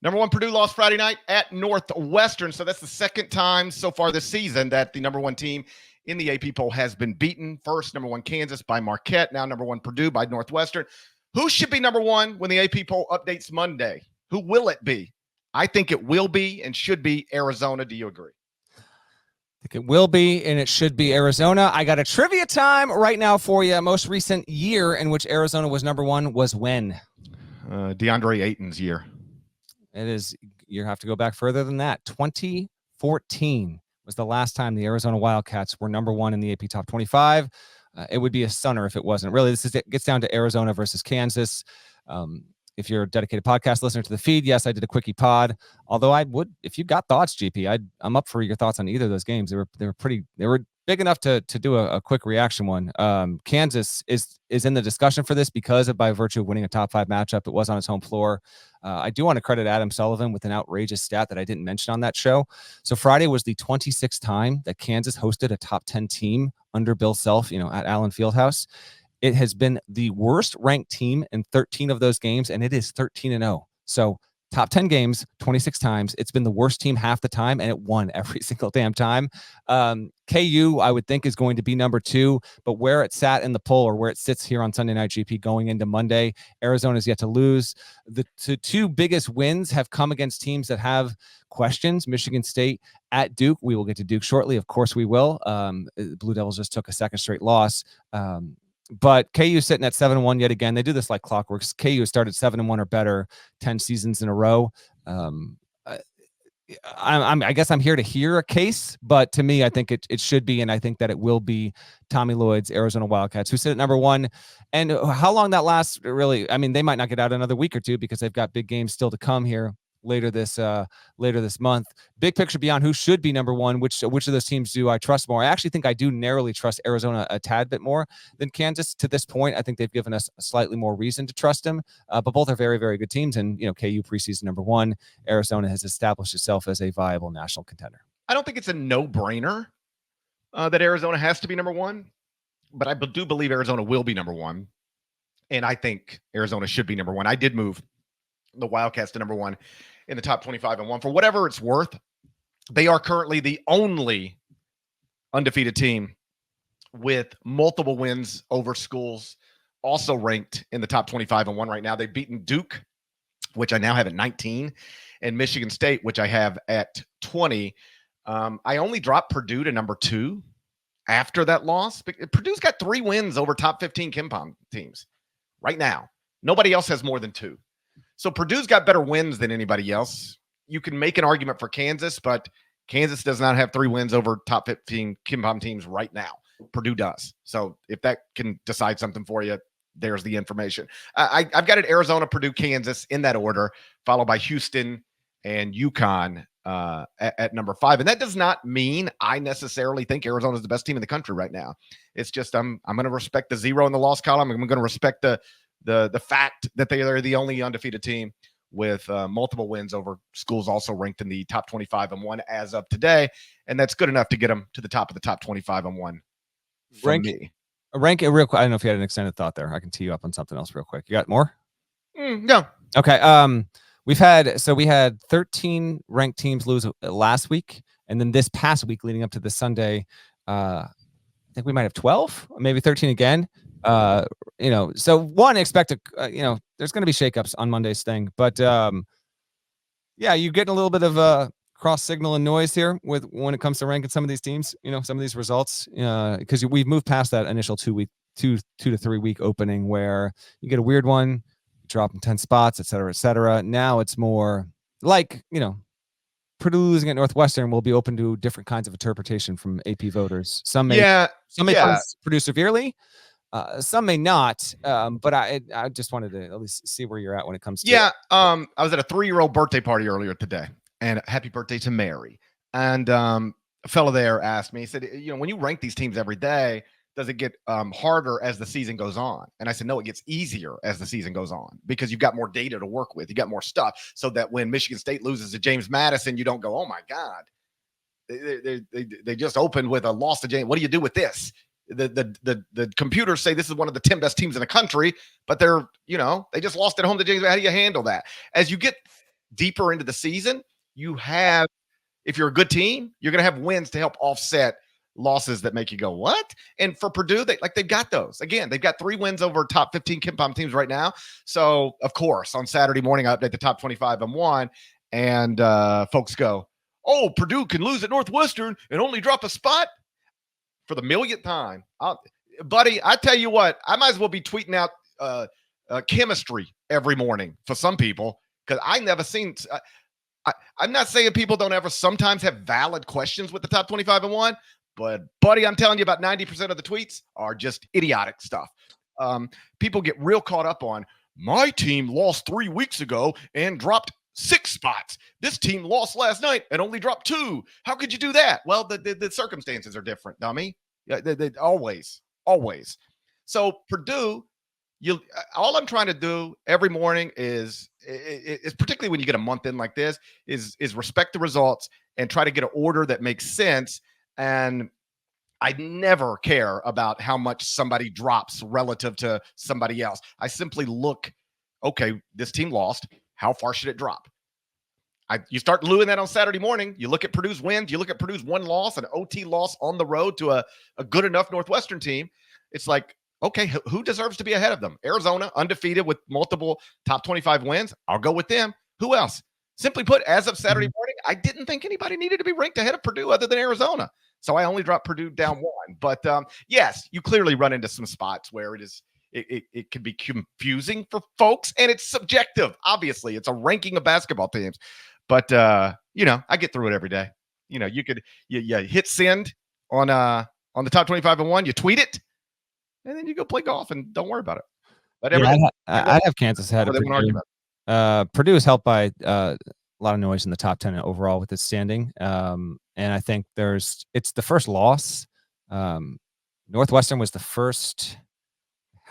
Number one, Purdue lost Friday night at Northwestern. So that's the second time so far this season that the number one team in the AP poll has been beaten. First, number one, Kansas by Marquette. Now, number one, Purdue by Northwestern. Who should be number one when the AP poll updates Monday? Who will it be? I think it will be and should be Arizona. Do you agree? I think it will be and it should be Arizona. I got a trivia time right now for you. Most recent year in which Arizona was number one was when? DeAndre Ayton's year. It is. You have to go back further than that. 2014 was the last time the Arizona Wildcats were number one in the AP Top 25. It would be a stunner if it wasn't. Really, it gets down to Arizona versus Kansas. If you're a dedicated podcast listener to the feed, yes, I did a quickie pod. Although I would, if you got thoughts, GP, I'm up for your thoughts on either of those games. They were big enough to do a quick reaction one. Kansas is in the discussion for this because by virtue of winning a top 5 matchup. It was on its home floor. I do want to credit Adam Sullivan with an outrageous stat that I didn't mention on that show. So Friday was the 26th time that Kansas hosted a top 10 team under Bill Self, at Allen Fieldhouse. It has been the worst ranked team in 13 of those games, and it is 13-0. So top 10 games, 26 times. It's been the worst team half the time, and it won every single damn time. KU, I would think, is going to be number 2, but where it sat in the poll or where it sits here on Sunday Night GP going into Monday, Arizona's yet to lose. The two biggest wins have come against teams that have questions. Michigan State at Duke. We will get to Duke shortly. Of course we will. Blue Devils just took a second straight loss. But KU sitting at 7-1 yet again. They do this like clockwork. KU started 7-1 or better 10 seasons in a row. I guess I'm here to hear a case, but to me, I think it should be, and I think that it will be Tommy Lloyd's Arizona Wildcats, who sit at number 1. And how long that lasts, really, I mean, they might not get out another week or two because they've got big games still to come here later this month. Big picture beyond who should be number 1, which of those teams do I trust more? I actually think I do narrowly trust Arizona a tad bit more than Kansas to this point. I think they've given us slightly more reason to trust them, but both are very, very good teams. And KU preseason number 1, Arizona has established itself as a viable national contender. I don't think it's a no-brainer that Arizona has to be number 1, but I do believe Arizona will be number 1, and I think Arizona should be number 1. I did move the Wildcats to number 1 in the top 25 and 1. For whatever it's worth, they are currently the only undefeated team with multiple wins over schools also ranked in the top 25 and 1 right now. They've beaten Duke, which I now have at 19, and Michigan State, which I have at 20. I only dropped Purdue to number 2 after that loss. Purdue's got 3 wins over top 15 KenPom teams right now. Nobody else has more than 2. So Purdue's got better wins than anybody else. You can make an argument for Kansas, but Kansas does not have 3 wins over top 15 KenPom teams right now. Purdue does. So if that can decide something for you, there's the information. I've got it Arizona, Purdue, Kansas in that order, followed by Houston and UConn at number 5. And that does not mean I necessarily think Arizona is the best team in the country right now. It's just I'm going to respect the 0 in the loss column. I'm going to respect the fact that they are the only undefeated team with multiple wins over schools also ranked in the top 25 and 1 as of today. And that's good enough to get them to the top of the top 25 and 1 for me. Rank it real quick. I don't know if you had an extended thought there. I can tee you up on something else real quick. You got more? No. Okay. We had 13 ranked teams lose last week. And then this past week leading up to this Sunday, I think we might have 12, maybe 13 again. So one, expect there's going to be shakeups on Monday's thing, but you're getting a little bit of cross signal and noise here when it comes to ranking some of these teams, some of these results, because we've moved past that initial 2 to 3 week opening where you get a weird one, drop in 10 spots, et cetera, et cetera. Now it's more like, Purdue losing at Northwestern will be open to different kinds of interpretation from AP voters. Some may Purdue severely. Some may not, but I just wanted to at least see where you're at when it comes to it. I was at a 3-year-old birthday party earlier today, and happy birthday to Mary. And a fellow there asked me, he said, when you rank these teams every day, does it get harder as the season goes on? And I said, no, it gets easier as the season goes on because you've got more data to work with. You got more stuff so that when Michigan State loses to James Madison, you don't go, oh my God, they just opened with a loss to James. What do you do with this? The computers say this is one of the 10 best teams in the country, but they just lost at home to James. How do you handle that? As you get deeper into the season, you have, if you're a good team, you're going to have wins to help offset losses that make you go, what? And for Purdue, they've got those. Again, they've got 3 wins over top 15 KenPom teams right now. So, of course, on Saturday morning, I update the top 25 and 1, and folks go, oh, Purdue can lose at Northwestern and only drop a spot for the millionth time. Buddy, I tell you what, I might as well be tweeting out chemistry every morning for some people, because I never seen I'm not saying people don't ever sometimes have valid questions with the top 25 and 1, but buddy, I'm telling you, about 90% of the tweets are just idiotic stuff. People get real caught up on, my team lost 3 weeks ago and dropped 6 spots. This team lost last night and only dropped 2. How could you do that? Well, the circumstances are different, dummy. Yeah, they always. So Purdue, all I'm trying to do every morning is particularly when you get a month in like this, is respect the results and try to get an order that makes sense. And I never care about how much somebody drops relative to somebody else. I simply look, okay, this team lost. How far should it drop? You start doing that on Saturday morning. You look at Purdue's wins. You look at Purdue's 1 loss, an OT loss on the road to a good enough Northwestern team. It's like, okay, who deserves to be ahead of them? Arizona, undefeated with multiple top 25 wins. I'll go with them. Who else? Simply put, as of Saturday morning, I didn't think anybody needed to be ranked ahead of Purdue other than Arizona. So I only dropped Purdue down 1. But yes, you clearly run into some spots where it can be confusing for folks, and it's subjective. Obviously, it's a ranking of basketball teams. But I get through it every day. You hit send on the top 25 and 1, you tweet it, and then you go play golf and don't worry about it. But I'd have Kansas ahead of Purdue. Purdue is helped by a lot of noise in the top 10 overall with its standing. And I think it's the first loss. Northwestern was the first,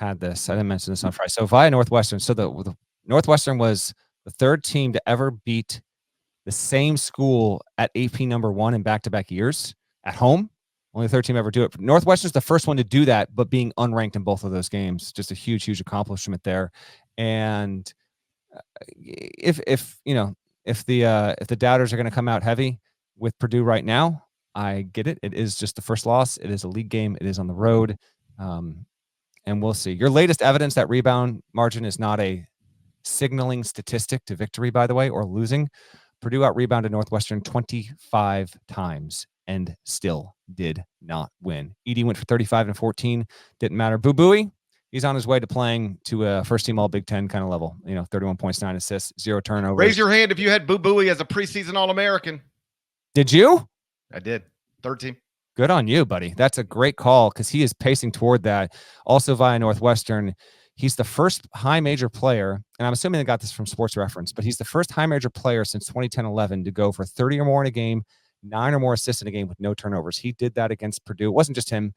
I didn't mention this on Friday. So via Northwestern, the Northwestern was the 3rd team to ever beat the same school at AP #1 in back-to-back years at home. Only the 3rd team ever do it. Northwestern's the first one to do that, but being unranked in both of those games, just a huge, huge accomplishment there. And if the doubters are going to come out heavy with Purdue right now, I get it. It is just the first loss. It is a league game. It is on the road. And we'll see. Your latest evidence that rebound margin is not a signaling statistic to victory, by the way, or losing. Purdue out-rebounded Northwestern 25 times and still did not win. Edey went for 35 and 14. Didn't matter. Boo Buie, he's on his way to playing to a first-team All-Big Ten kind of level. 31 points, 9 assists, 0 turnovers. Raise your hand if you had Boo Buie as a preseason All-American. Did you? I did. 3rd team. Good on you, buddy. That's a great call because he is pacing toward that. Also via Northwestern, he's the first high major player, and I'm assuming they got this from Sports Reference, but he's the first high major player since 2010-11 to go for 30 or more in a game, 9 or more assists in a game with no turnovers. He did that against Purdue. It wasn't just him.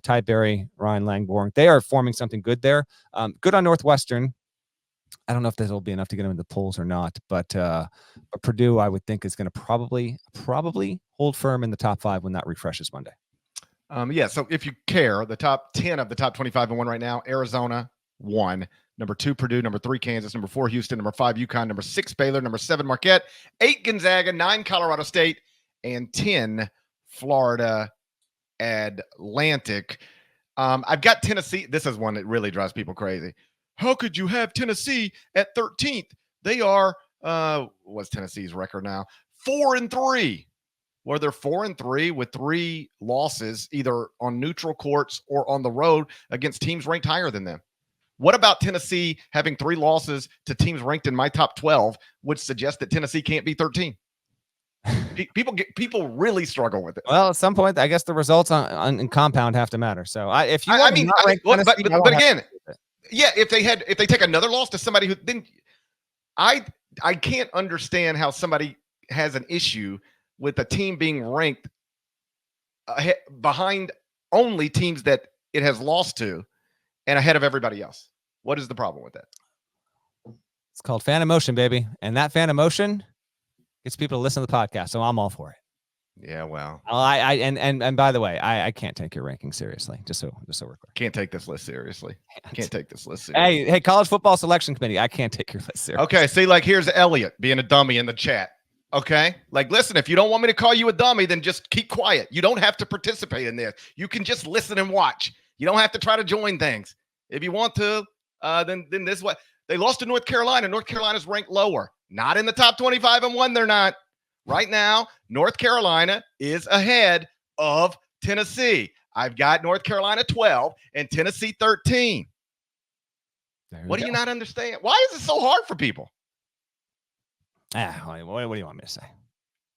Ty Berry, Ryan Langborn. They are forming something good there. Good on Northwestern. I don't know if this will be enough to get him in the polls or not, but Purdue, I would think, is going to probably hold firm in the top 5 when that refreshes Monday. So if you care, the top 10 of the top 25 and 1 right now, Arizona, 1. Number 2, Purdue. Number 3, Kansas. Number 4, Houston. Number 5, UConn. Number 6, Baylor. Number 7, Marquette. 8, Gonzaga. 9, Colorado State. And 10, Florida Atlantic. I've got Tennessee. This is one that really drives people crazy. How could you have Tennessee at 13th? They are, what's Tennessee's record now? 4-3. Where they're 4-3 with 3 losses, either on neutral courts or on the road against teams ranked higher than them. What about Tennessee having 3 losses to teams ranked in my top 12 would suggest that Tennessee can't be 13? People really struggle with it. Well, at some point, I guess the results on compound have to matter. So if they take another loss to somebody who, then I can't understand how somebody has an issue with a team being ranked behind only teams that it has lost to and ahead of everybody else. What is the problem with that? It's called fan emotion, baby. And that fan emotion gets people to listen to the podcast. So I'm all for it. Yeah, well, And by the way, I can't take your ranking seriously. Just so we're clear. can't take this list seriously. Can't take this list seriously. Hey, college football selection committee. I can't take your list seriously. Okay, see, like here's Elliot being a dummy in the chat. Okay, like listen, if you don't want me to call you a dummy, then just keep quiet. You don't have to participate in this. You can just listen and watch. You don't have to try to join things. If you want to, then this is what they lost to North Carolina. North Carolina's ranked lower, not in the top 25 and 1. They're not right now. North Carolina is ahead of Tennessee. I've got North Carolina 12 and Tennessee 13. What do you not understand? Why is it so hard for people? What do you want me to say?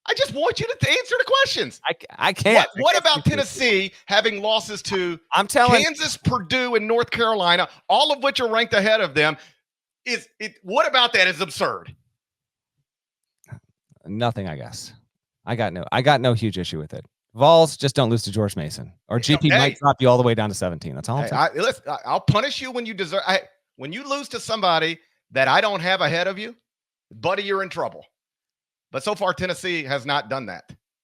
I just want you to answer the questions. I can't. What about Tennessee having losses to Kansas, Purdue, and North Carolina, all of which are ranked ahead of them? What about that is absurd? Nothing, I guess. I got no huge issue with it. Vols, just don't lose to George Mason, or GP might drop you all the way down to 17. That's all I'm saying. I'll punish you when you deserve. When you lose to somebody that I don't have ahead of you, buddy, you're in trouble. But so far, Tennessee has not done that.